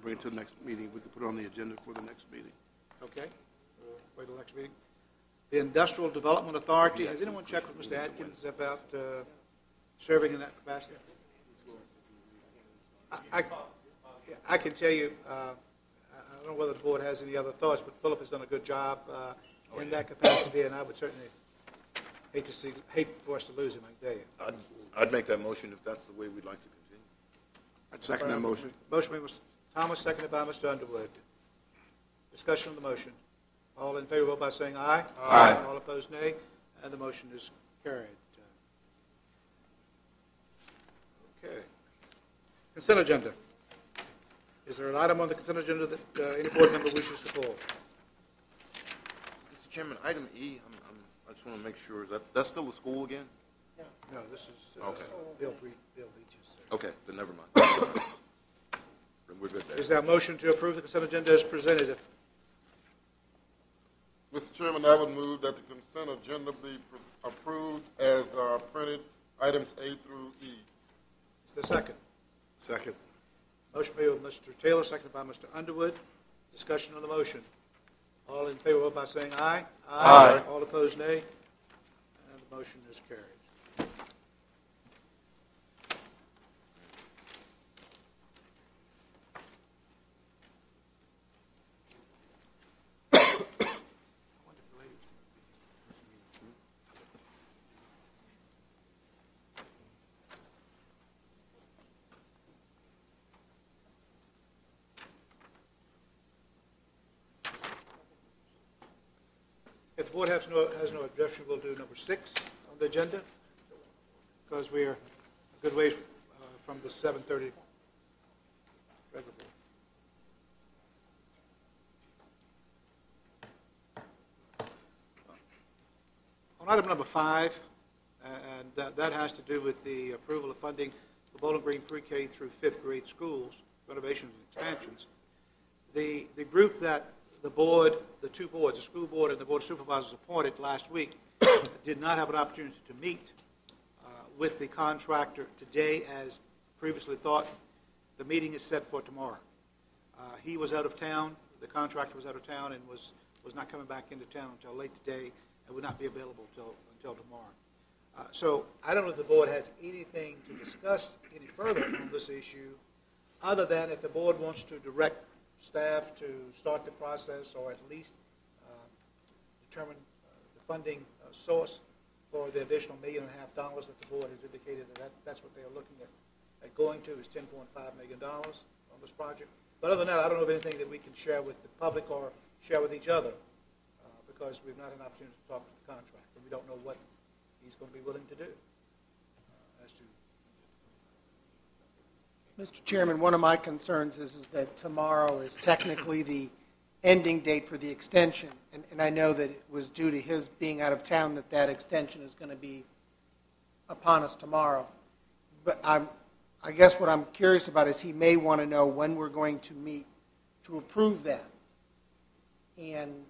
bring it to the next meeting. We could put it on the agenda for the next meeting. Okay. Wait till the next meeting. The Industrial Development Authority, has anyone checked with Mr. Atkins about serving in that capacity? I can tell you, I don't know whether the board has any other thoughts, but Philip has done a good job in that capacity, and I would certainly hate for us to lose him, I tell you. I'd make that motion if that's the way we'd like to continue. I'd second that motion. Motion by Mr. Thomas, seconded by Mr. Underwood. Discussion on the motion. All in favor, vote by saying aye. Aye. All opposed, nay. And the motion is carried. Okay. Consent agenda. Is there an item on the consent agenda that any board member wishes to pull? Mr. Chairman, item E, I just want to make sure, that's still a school again? No, this is Okay. Bill Beaches. Okay, then never mind. Then we're good there. Is there a motion to approve the consent agenda as presented? Mr. Chairman, I would move that the consent agenda be approved as printed, items A through E. Is there a second? Second. Motion made by Mr. Taylor, seconded by Mr. Underwood. Discussion on the motion. All in favor, vote by saying aye. Aye. All opposed, nay. And the motion is carried. If the board has no objection, we'll do number 6 on the agenda, because we are a good ways from the 7:30 regular board. On item number 5, and that has to do with the approval of funding for Bowling Green pre-K through 5th grade schools, renovations and expansions. The group that the board, the two boards, the school board and the board of supervisors appointed last week, did not have an opportunity to meet with the contractor today as previously thought. The meeting is set for tomorrow. He was out of town, the contractor was out of town and was not coming back into town until late today and would not be available until tomorrow. So I don't know if the board has anything to discuss any further on this issue, other than if the board wants to direct staff to start the process or at least determine the funding source for the additional $1.5 million that the board has indicated that's what they are looking at going to is $10.5 million on this project. But other than that, I don't know of anything that we can share with the public or share with each other because we've not had an opportunity to talk to the contractor. We don't know what he's going to be willing to do as to. Mr. Chairman, one of my concerns is that tomorrow is technically the ending date for the extension, and I know that it was due to his being out of town that extension is going to be upon us tomorrow. But I guess what I'm curious about is he may want to know when we're going to meet to approve that. And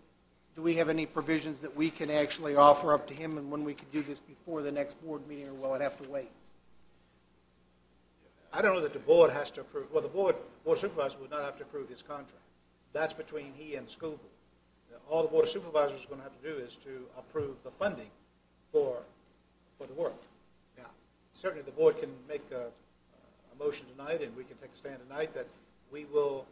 do we have any provisions that we can actually offer up to him and when we could do this before the next board meeting, or will it have to wait? I don't know that the board has to approve. Well, the board of supervisors would not have to approve his contract. That's between he and the school board. All the board of supervisors is going to have to do is to approve the funding for the work. Now, certainly the board can make a motion tonight, and we can take a stand tonight that we will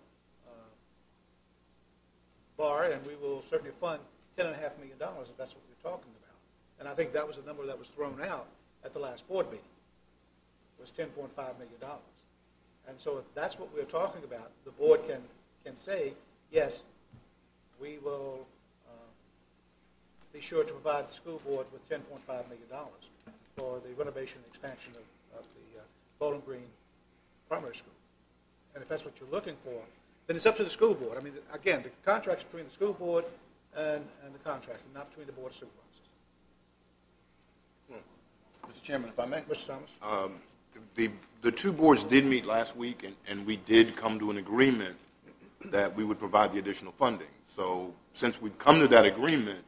borrow and we will certainly fund $10.5 million if that's what we're talking about. And I think that was the number that was thrown out at the last board meeting. Was $10.5 million. And so if that's what we're talking about, the board can say, yes, we will be sure to provide the school board with $10.5 million for the renovation and expansion of the Bowling Green primary school. And if that's what you're looking for, then it's up to the school board. I mean, again, the contract's between the school board and the contractor, not between the board of supervisors. Mr. Chairman, if I may. Mr. Thomas? The two boards did meet last week, and we did come to an agreement that we would provide the additional funding. So since we've come to that agreement,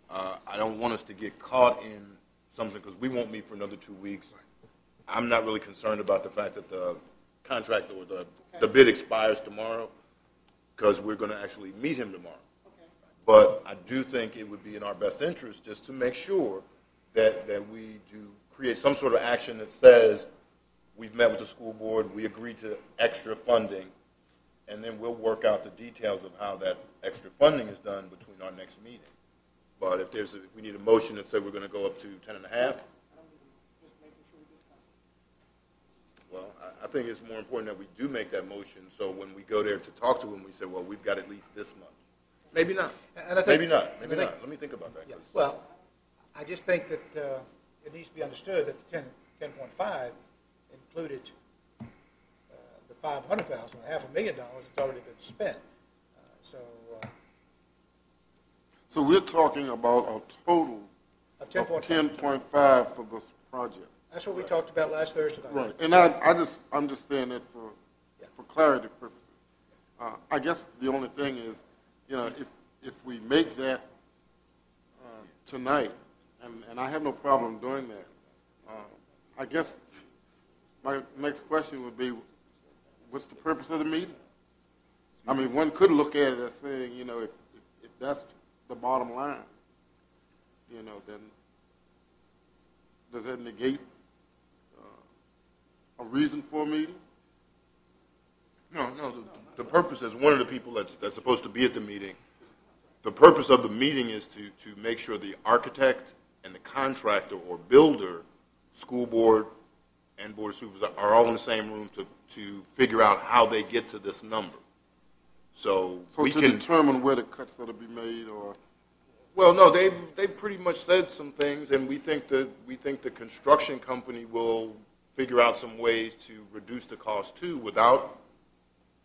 I don't want us to get caught in something because we won't meet for another 2 weeks. I'm not really concerned about the fact that the contractor or the the bid expires tomorrow, because we're going to actually meet him tomorrow. But I do think it would be in our best interest just to make sure that we do create some sort of action that says, we've met with the school board, we agreed to extra funding, and then we'll work out the details of how that extra funding is done between our next meeting. But if we need a motion that said we're going to go up to 10.5, well, I think it's more important that we do make that motion, so when we go there to talk to them, we say, well, we've got at least this much. Maybe not. And I think, Maybe not. Let me think about that. Yeah, well, I just think that it needs to be understood that the 10.5 included the $500,000, $500,000 that's already been spent. So we're talking about a total Of of 10.5. 10.5 for this project. That's what we talked about last Thursday night. Right, and I'm just saying that for clarity purposes. I guess the only thing is, if we make that tonight, and I have no problem doing that, I guess my next question would be, what's the purpose of the meeting? I mean, one could look at it as saying, if that's the bottom line, then does that negate a reason for a meeting? No. The purpose is one of the people that's supposed to be at the meeting. The purpose of the meeting is to make sure the architect and the contractor or builder, school board, and board of supervisors are all in the same room to figure out how they get to this number. So we to can determine where the cuts are to be made, or well, no, they've pretty much said some things, and we think the construction company will figure out some ways to reduce the cost too, without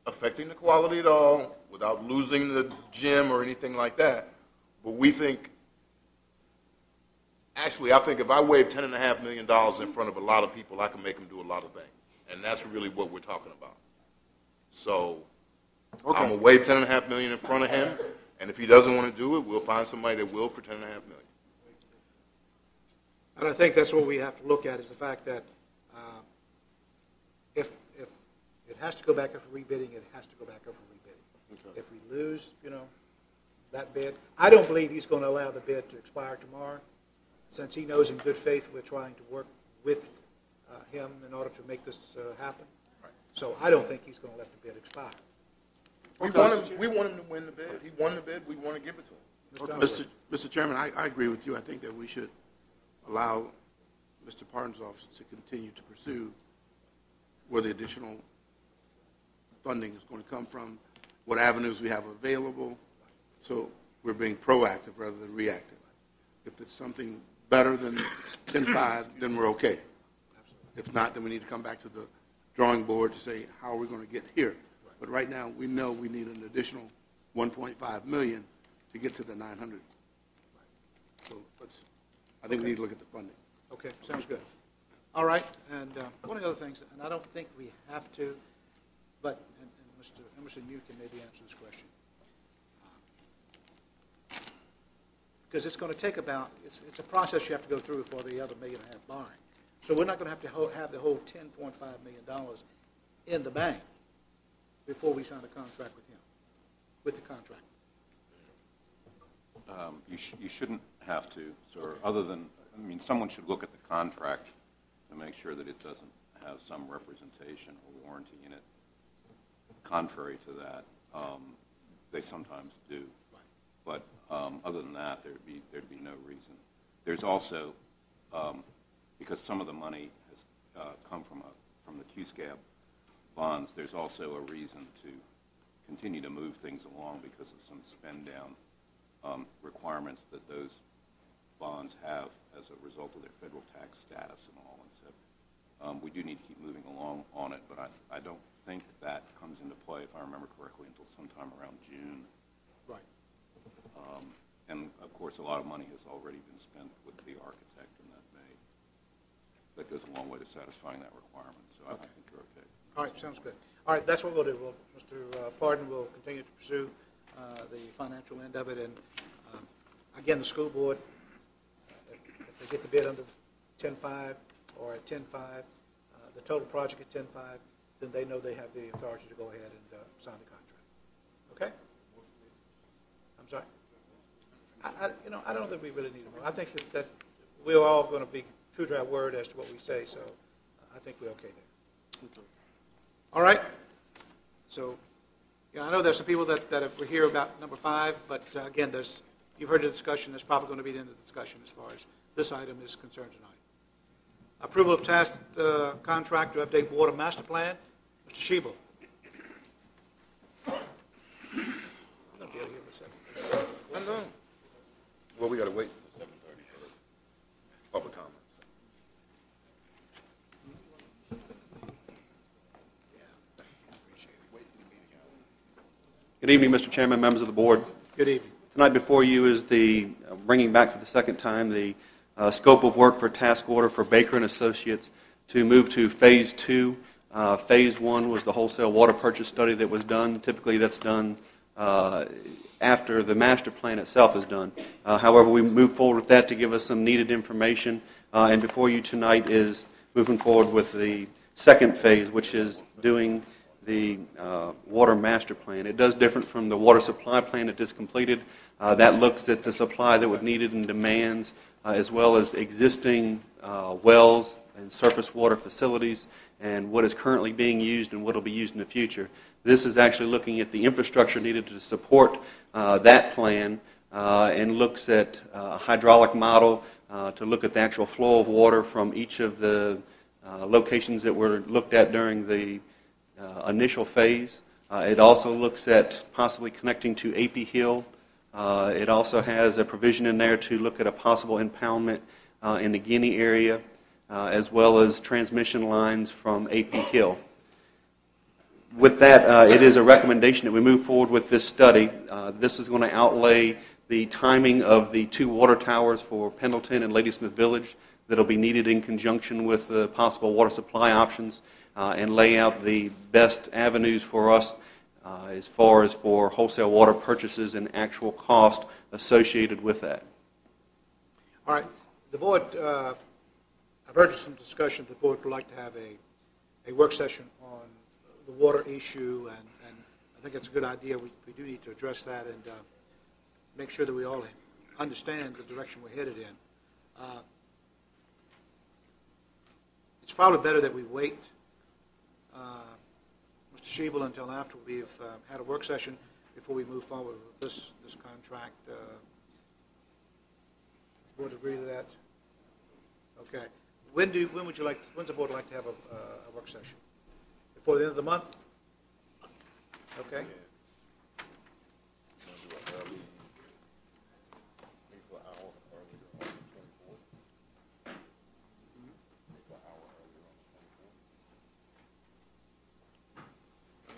affecting the quality at all, without losing the gym or anything like that. But we think, actually, I think if I wave $10.5 million in front of a lot of people, I can make them do a lot of things, and that's really what we're talking about. So okay. I'm gonna wave $10.5 million in front of him, and if he doesn't want to do it, we'll find somebody that will for $10.5 million. And I think that's what we have to look at, is the fact that if it has to go back up for rebidding, it has to go back up for rebidding. Okay. If we lose, that bid, I don't believe he's going to allow the bid to expire tomorrow, since he knows in good faith we're trying to work with him in order to make this happen. Right. So I don't think he's going to let the bid expire. We want him to win the bid. He won the bid. We want to give it to him. Mr. Chairman, I agree with you. I think that we should allow Mr. Parton's office to continue to pursue where the additional funding is going to come from, what avenues we have available. So we're being proactive rather than reactive. If it's something better than 10.5, then we're okay. If not, then we need to come back to the drawing board to say, how are we going to get here? But right now, we know we need an additional $1.5 million to get to the 900. So I think we need to look at the funding. Okay, sounds good. All right, and one of the other things, and I don't think we have to, but and Mr. Emerson, you can maybe answer this question. Because it's going to take about, it's a process you have to go through for the other $1.5 million borrowing. So we're not going to have the whole $10.5 million in the bank before we sign a contract with him, with the contract. You shouldn't have to, sir, other than, someone should look at the contract to make sure that it doesn't have some representation or warranty in it. Contrary to that, they sometimes do. But other than that, there'd be no reason. There's also, because some of the money has come from the QSCAB bonds, there's also a reason to continue to move things along because of some spend down requirements that those bonds have as a result of their federal tax status and all. And so we do need to keep moving along on it, but I don't think that comes into play, if I remember correctly, until sometime around June. Right. And of course, a lot of money has already been spent with the architect, and that goes a long way to satisfying that requirement. So I think you're okay. All right, sounds good. All right, that's what we'll do. Mr. Pardon will continue to pursue the financial end of it, and again, the school board, if they get the bid under 10.5 or at 10.5, the total project at 10.5, then they know they have the authority to go ahead and sign the contract. Okay? I'm sorry? I don't think we really need a motion. I think that we're all going to be true to our word as to what we say, so I think we're okay there. All right? So, I know there's some people that were here about number 5, but again, you've heard the discussion. That's probably going to be the end of the discussion as far as this item is concerned tonight. Approval of task contract to update water master plan. Mr. Shebel. I'm going to be out here for a second. I know. Well, we got to wait until 7:30 for public comments. Good evening, Mr. Chairman, members of the board. Good evening. Tonight before you is the bringing back for the second time the scope of work for task order for Baker and Associates to move to Phase 2. Phase 1 was the wholesale water purchase study that was done. Typically that's done after the master plan itself is done. However, we moved forward with that to give us some needed information. And before you tonight is moving forward with the second phase, which is doing the water master plan. It does different from the water supply plan that is completed. That looks at the supply that would needed and demands, as well as existing wells and surface water facilities and what is currently being used and what will be used in the future. This is actually looking at the infrastructure needed to support that plan and looks at a hydraulic model to look at the actual flow of water from each of the locations that were looked at during the initial phase. It also looks at possibly connecting to AP Hill. It also has a provision in there to look at a possible impoundment in the Guinea area, as well as transmission lines from AP Hill. With that, it is a recommendation that we move forward with this study. This is going to outlay the timing of the 2 water towers for Pendleton and Ladysmith Village that will be needed in conjunction with the possible water supply options and lay out the best avenues for us as far as for wholesale water purchases and actual cost associated with that. All right. The board, I've heard some discussion. The board would like to have a work session on the water issue, and I think it's a good idea. We do need to address that and make sure that we all understand the direction we're headed in. It's probably better that we wait, Mr. Shebel, until after we've had a work session before we move forward with this contract. Board agree to that? Okay. When's the board like to have a work session? Before the end of the month? Okay.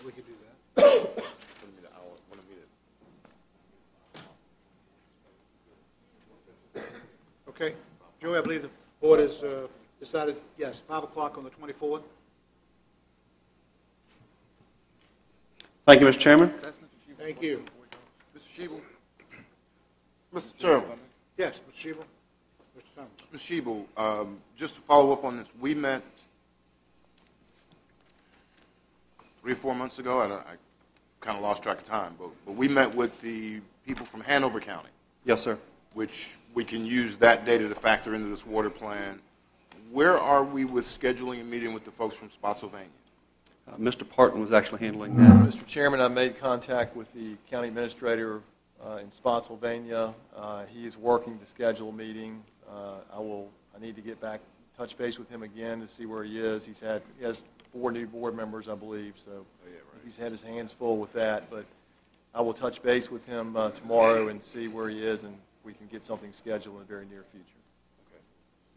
We could do that. Okay. Joey, I believe the board has decided, yes, 5 o'clock on the 24th. Thank you, Mr. Chairman. Thank you. Mr. Shebel? Mr. Chairman. Yes, Mr. Shebel. Mr. Thomas. Mr. Shebel, just to follow up on this, we met 3 or 4 months ago, and I kind of lost track of time, but we met with the people from Hanover County. Yes, sir. Which we can use that data to factor into this water plan. Where are we with scheduling a meeting with the folks from Spotsylvania? Mr. Parton was actually handling that. Mr. Chairman, I made contact with the county administrator in Spotsylvania. He is working to schedule a meeting. I need to get back, touch base with him again to see where he is. He has 4 new board members, I believe, so he's had his hands full with that. But I will touch base with him tomorrow and see where he is, and we can get something scheduled in the very near future. Okay.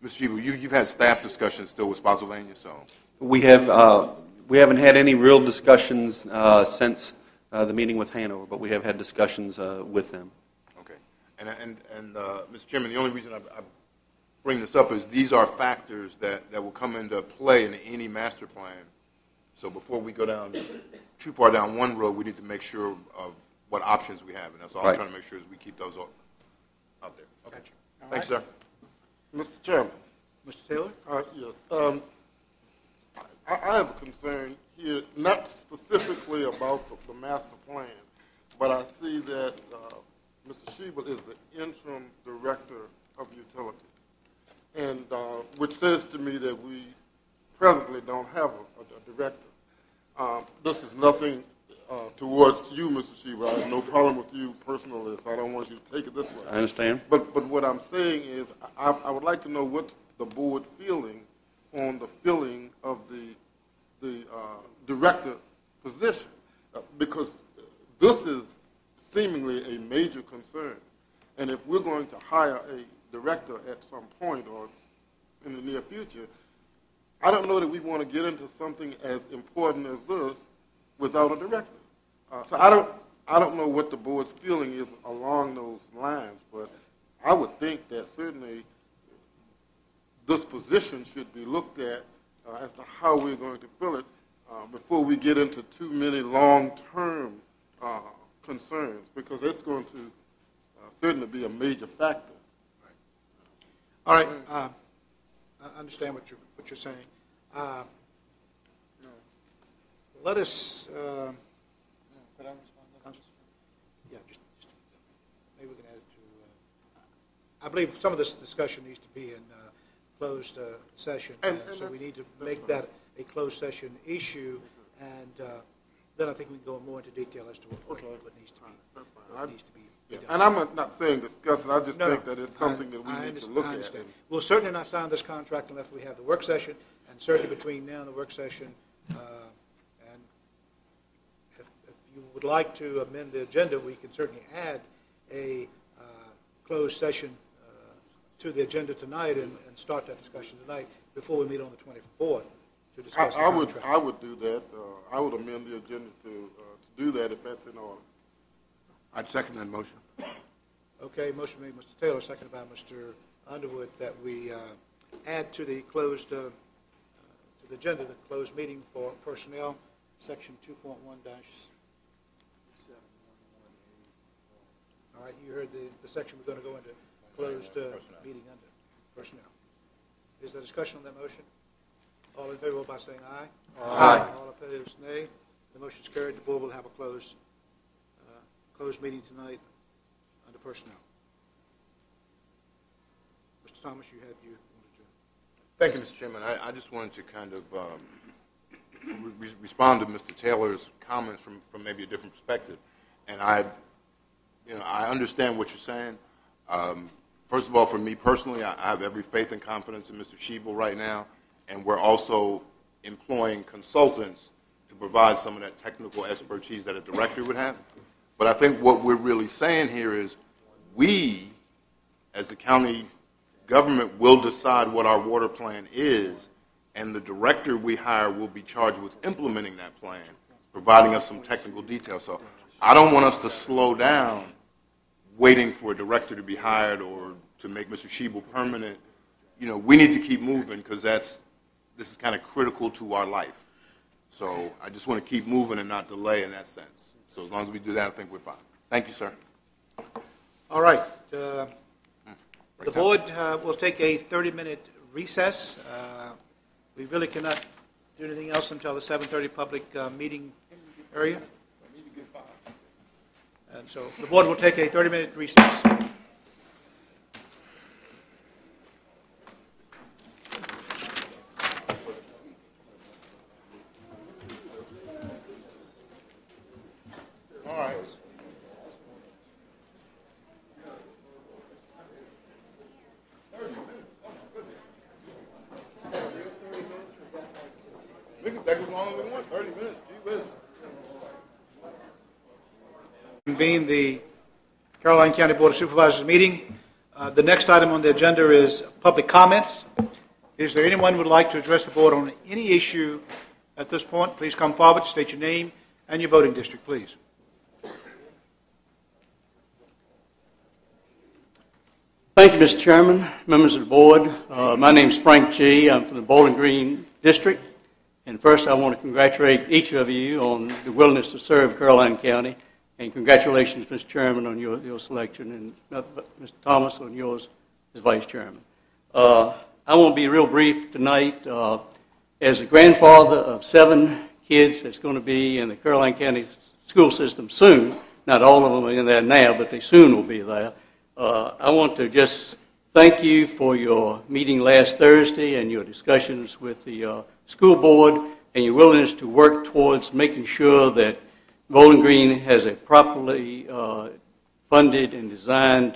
Mr. Shebel, you've had staff discussions still with Spotsylvania, so. We haven't had any real discussions since the meeting with Hanover, but we have had discussions with them. Okay. And Mr. Chairman, the only reason I bring this up is these are factors that will come into play in any master plan. So before we go down too far down one road, we need to make sure of what options we have, and that's all Right. I'm trying to make sure is we keep those out there. Okay. Thanks, sir. Mr. Chairman. Mr. Taylor? Yes. I have a concern here, not specifically about the master plan, but I see that Mr. Shebel is the interim director of utilities, and which says to me that we presently don't have a director. This is nothing towards you, Mr. Shebel. I have no problem with you personally, so I don't want you to take it this way. I understand. But what I'm saying is I would like to know what's the board feeling on the filling of the director position, because this is seemingly a major concern. And if we're going to hire a director at some point or in the near future, I don't know that we want to get into something as important as this without a director. So I don't know what the board's feeling is along those lines, but I would think that certainly this position should be looked at as to how we're going to fill it before we get into too many long-term concerns, because it's going to certainly be a major factor. All right. I understand what you're saying. Let us. Yeah, just maybe we can add it to. I believe some of this discussion needs to be in closed session, And so we need to that's make fine. that a closed session issue, and then I think we can go more into detail as to what needs to be. That's fine. What needs to be Yeah. done. And I'm not saying discuss it. I just No, think that it's something that we need to look I at. understand. And- We'll certainly not sign this contract unless we have the work session, and certainly between now and the work session, and if you would like to amend the agenda, we can certainly add a closed session to the agenda tonight and start that discussion tonight before we meet on the 24th to discuss the contract. I would do that. I would amend the agenda to do that if that's in order. I'd second that motion. Okay, motion made, Mr. Taylor, seconded by Mr. Underwood, that we add to the closed, to the agenda, the closed meeting for personnel, section 2.1-7. All right, you heard the section we're going to go into closed meeting under, personnel. Is there discussion on that motion? All in favor, vote by saying aye. Aye. All opposed, nay. The motion is carried. The board will have a closed meeting tonight under personnel. Mr. Thomas, you wanted to. Thank you, Mr. Chairman. I just wanted to kind of respond to Mr. Taylor's comments from maybe a different perspective. And I understand what you're saying. First of all, for me personally, I have every faith and confidence in Mr. Shebel right now, and we're also employing consultants to provide some of that technical expertise that a director would have. But I think what we're really saying here is we, as the county government, will decide what our water plan is, and the director we hire will be charged with implementing that plan, providing us some technical details. So I don't want us to slow down waiting for a director to be hired or to make Mr. Shebel permanent. We need to keep moving because this is kind of critical to our life. So I just want to keep moving and not delay in that sense. So as long as we do that, I think we're fine. Thank you, sir. All right. The board will take a 30-minute recess. We really cannot do anything else until the 7:30 public meeting area. And so the board will take a 30-minute recess. All right. That goes longer than 30 minutes. Gee whiz. Convene the Caroline County Board of Supervisors meeting. The next item on the agenda is public comments. Is there anyone who would like to address the board on any issue at this point? Please come forward, state your name and your voting district, please. Thank you, Mr. Chairman, members of the board. My name is Frank G. I'm from the Bowling Green District. And first, I want to congratulate each of you on the willingness to serve Caroline County. And congratulations, Mr. Chairman, on your selection, and Mr. Thomas on yours as Vice Chairman. I want to be real brief tonight. As the grandfather of 7 kids that's going to be in the Caroline County school system soon, not all of them are in there now, but they soon will be there, I want to just thank you for your meeting last Thursday and your discussions with the school board and your willingness to work towards making sure that Bowling Green has a properly funded and designed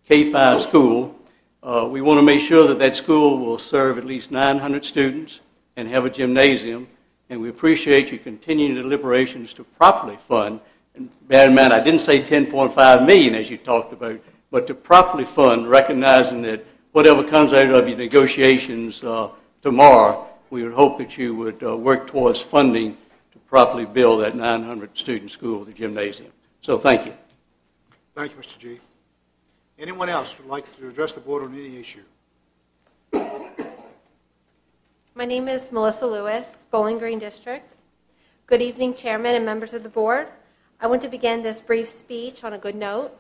K-5 school. We want to make sure that that school will serve at least 900 students and have a gymnasium, and we appreciate your continuing deliberations to properly fund. And bear in mind, I didn't say $10.5 million as you talked about, but to properly fund, recognizing that whatever comes out of your negotiations tomorrow, we would hope that you would work towards funding to properly build that 900-student school, the gymnasium. So thank you. Thank you, Mr. G. Anyone else would like to address the board on any issue? My name is Melissa Lewis, Bowling Green District. Good evening, Chairman and members of the board. I want to begin this brief speech on a good note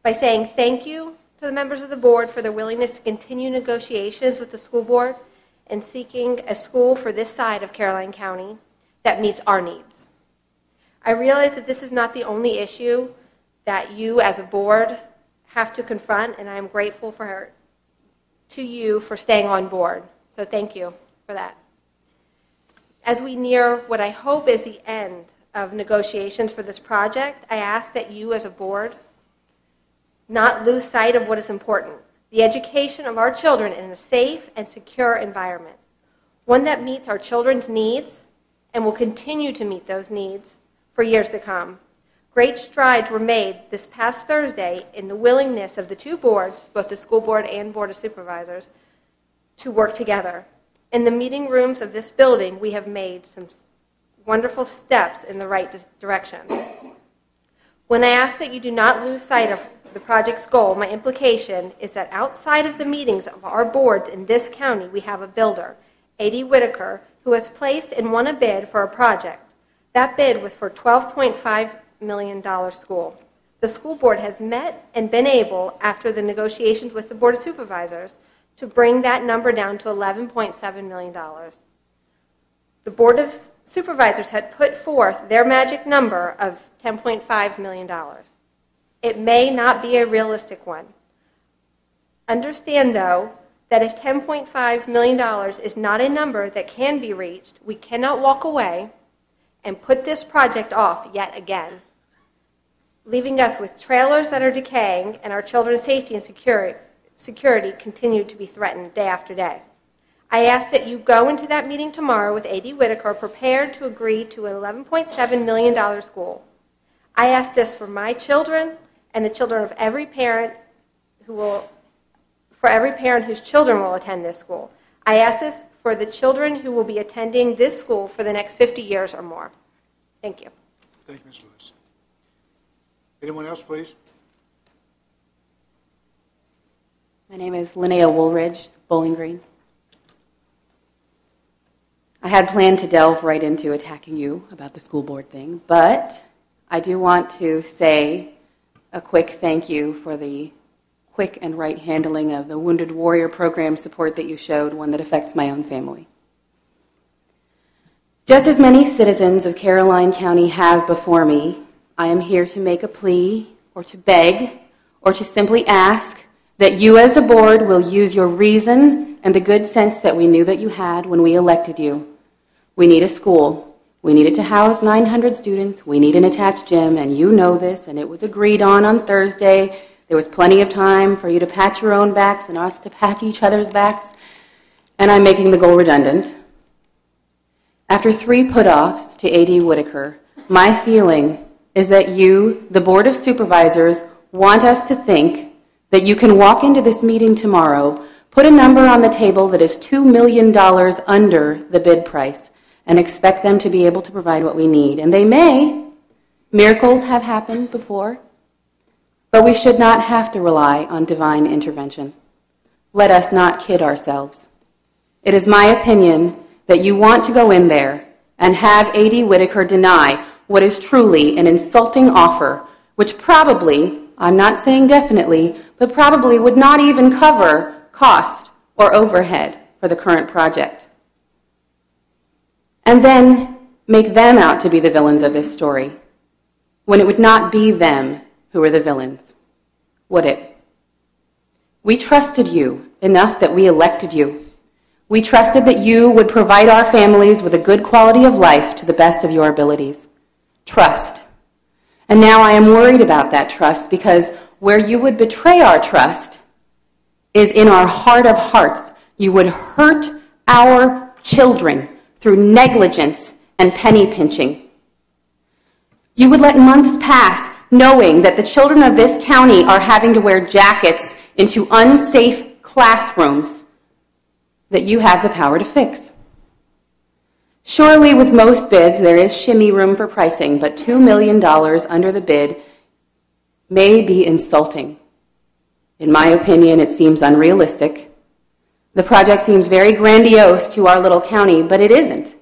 by saying thank you to the members of the board for their willingness to continue negotiations with the school board and seeking a school for this side of Caroline County that meets our needs. I realize that this is not the only issue that you as a board have to confront, and I am grateful to you for staying on board. So thank you for that. As we near what I hope is the end of negotiations for this project, I ask that you as a board not lose sight of what is important, the education of our children in a safe and secure environment, one that meets our children's needs and will continue to meet those needs for years to come. Great strides were made this past Thursday in the willingness of the 2 boards, both the school board and Board of Supervisors, to work together. In the meeting rooms of this building, we have made some wonderful steps in the right direction. When I ask that you do not lose sight of the project's goal, my implication is that outside of the meetings of our boards in this county, we have a builder, A.D. Whitaker, who has placed and won a bid for a project. That bid was for $12.5 million school. The school board has met and been able, after the negotiations with the Board of Supervisors, to bring that number down to $11.7 million. The Board of Supervisors had put forth their magic number of $10.5 million. It may not be a realistic one. Understand, though, that if $10.5 million is not a number that can be reached, we cannot walk away and put this project off yet again, leaving us with trailers that are decaying and our children's safety and security continue to be threatened day after day. I ask that you go into that meeting tomorrow with A.D. Whitaker prepared to agree to an $11.7 million school. I ask this for my children and the children of every parent whose children will attend this school. I ask this for the children who will be attending this school for the next 50 years or more. Thank you. Thank you, Ms. Lewis. Anyone else, please? My name is Linnea Woolridge, Bowling Green. I had planned to delve right into attacking you about the school board thing, but I do want to say a quick thank you for the quick and right handling of the Wounded Warrior Program support that you showed, one that affects my own family. Just as many citizens of Caroline County have before me, I am here to make a plea, or to beg, or to simply ask that you as a board will use your reason and the good sense that we knew that you had when we elected you. We need a school. We need it to house 900 students. We need an attached gym, and you know this, and it was agreed on Thursday. There was plenty of time for you to pat your own backs and us to pat each other's backs, and I'm making the goal redundant. After 3 put-offs to A.D. Whitaker, my feeling is that you, the Board of Supervisors, want us to think that you can walk into this meeting tomorrow, put a number on the table that is $2 million under the bid price, and expect them to be able to provide what we need. And they may. Miracles have happened before. But we should not have to rely on divine intervention. Let us not kid ourselves. It is my opinion that you want to go in there and have A.D. Whitaker deny what is truly an insulting offer, which probably, I'm not saying definitely, but probably would not even cover cost or overhead for the current project. and then make them out to be the villains of this story, when it would not be them who were the villains, would it? We trusted you enough that we elected you. We trusted that you would provide our families with a good quality of life to the best of your abilities. Trust. And now I am worried about that trust, because where you would betray our trust is in our heart of hearts. You would hurt our children through negligence and penny pinching. You would let months pass knowing that the children of this county are having to wear jackets into unsafe classrooms that you have the power to fix. Surely with most bids there is shimmy room for pricing, but $2 million under the bid may be insulting. In my opinion, it seems unrealistic. The project seems very grandiose to our little county, but it isn't.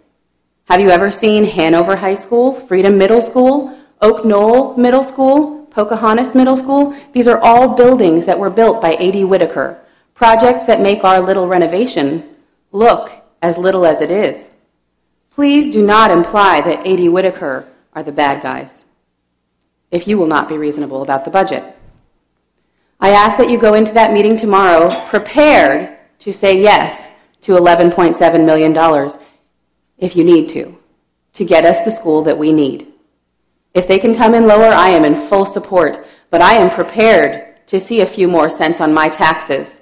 Have you ever seen Hanover High School, Freedom Middle School, Oak Knoll Middle School, Pocahontas Middle School? These are all buildings that were built by A.D. Whitaker, projects that make our little renovation look as little as it is. Please do not imply that A.D. Whitaker are the bad guys, if you will not be reasonable about the budget. I ask that you go into that meeting tomorrow prepared to say yes to $11.7 million if you need to get us the school that we need. If they can come in lower, I am in full support, but I am prepared to see a few more cents on my taxes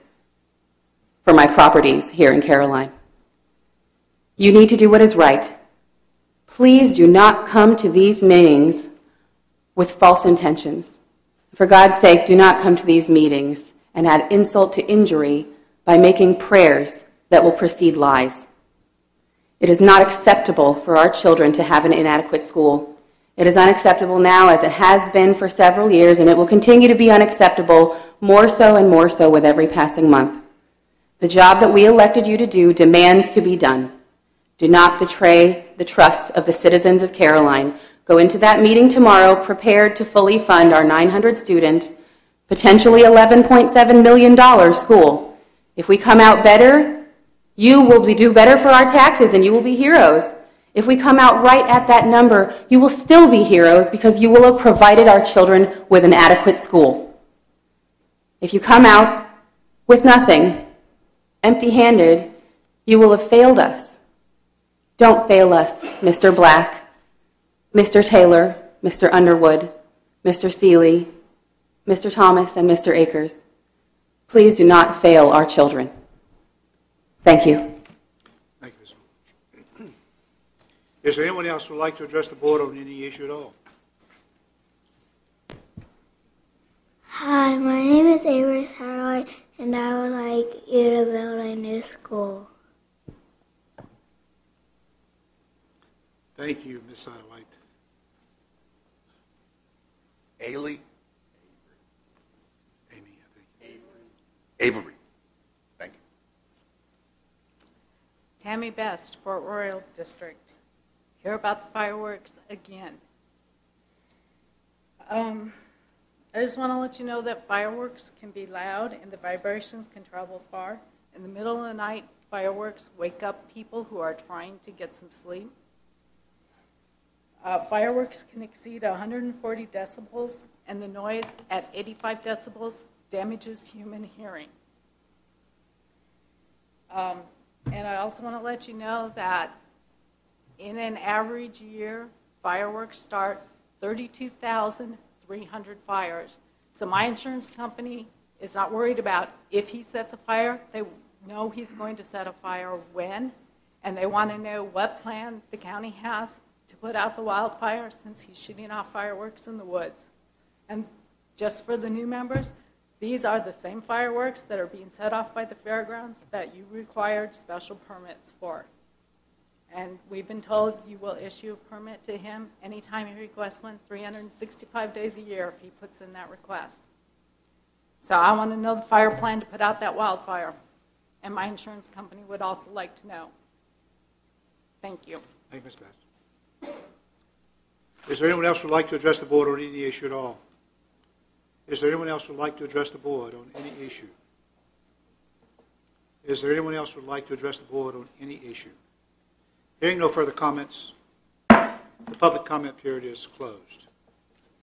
for my properties here in Caroline. You need to do what is right. Please do not come to these meetings with false intentions. For God's sake, do not come to these meetings and add insult to injury by making prayers that will precede lies. It is not acceptable for our children to have an inadequate school. It is unacceptable now, as it has been for several years, and it will continue to be unacceptable more so and more so with every passing month. The job that we elected you to do demands to be done. Do not betray the trust of the citizens of Caroline. Go into that meeting tomorrow prepared to fully fund our 900-student, potentially $11.7 million school. If we come out better, you will do better for our taxes and you will be heroes. If we come out right at that number, you will still be heroes because you will have provided our children with an adequate school. If you come out with nothing, empty-handed, you will have failed us. Don't fail us, Mr. Black, Mr. Taylor, Mr. Underwood, Mr. Seeley, Mr. Thomas, and Mr. Akers. Please do not fail our children. Thank you. Thank you, Ms. Lewis. Is there anyone else who would like to address the board on any issue at all? Hi, my name is Avery Satterwhite, and I would like you to build a new school. Thank you, Ms. Satterwhite. Ailey? Amy, I think. Avery. Thank you. Tammy Best, Fort Royal District. Hear about the fireworks again. I just want to let you know that fireworks can be loud and the vibrations can travel far. In the middle of the night, fireworks wake up people who are trying to get some sleep. Fireworks can exceed 140 decibels, and the noise at 85 decibels damages human hearing. And I also want to let you know that in an average year, fireworks start 32,300 fires. So my insurance company is not worried about if he sets a fire. They know he's going to set a fire when, and they want to know what plan the county has to put out the wildfire since he's shooting off fireworks in the woods. And just for the new members, these are the same fireworks that are being set off by the fairgrounds that you required special permits for. And we've been told you will issue a permit to him anytime he requests one, 365 days a year if he puts in that request. So I want to know the fire plan to put out that wildfire. And my insurance company would also like to know. Thank you. Thank you, Ms. Best. Is there anyone else who would like to address the board on any issue at all? Is there anyone else who would like to address the board on any issue? Is there anyone else who would like to address the board on any issue? Hearing no further comments, the public comment period is closed.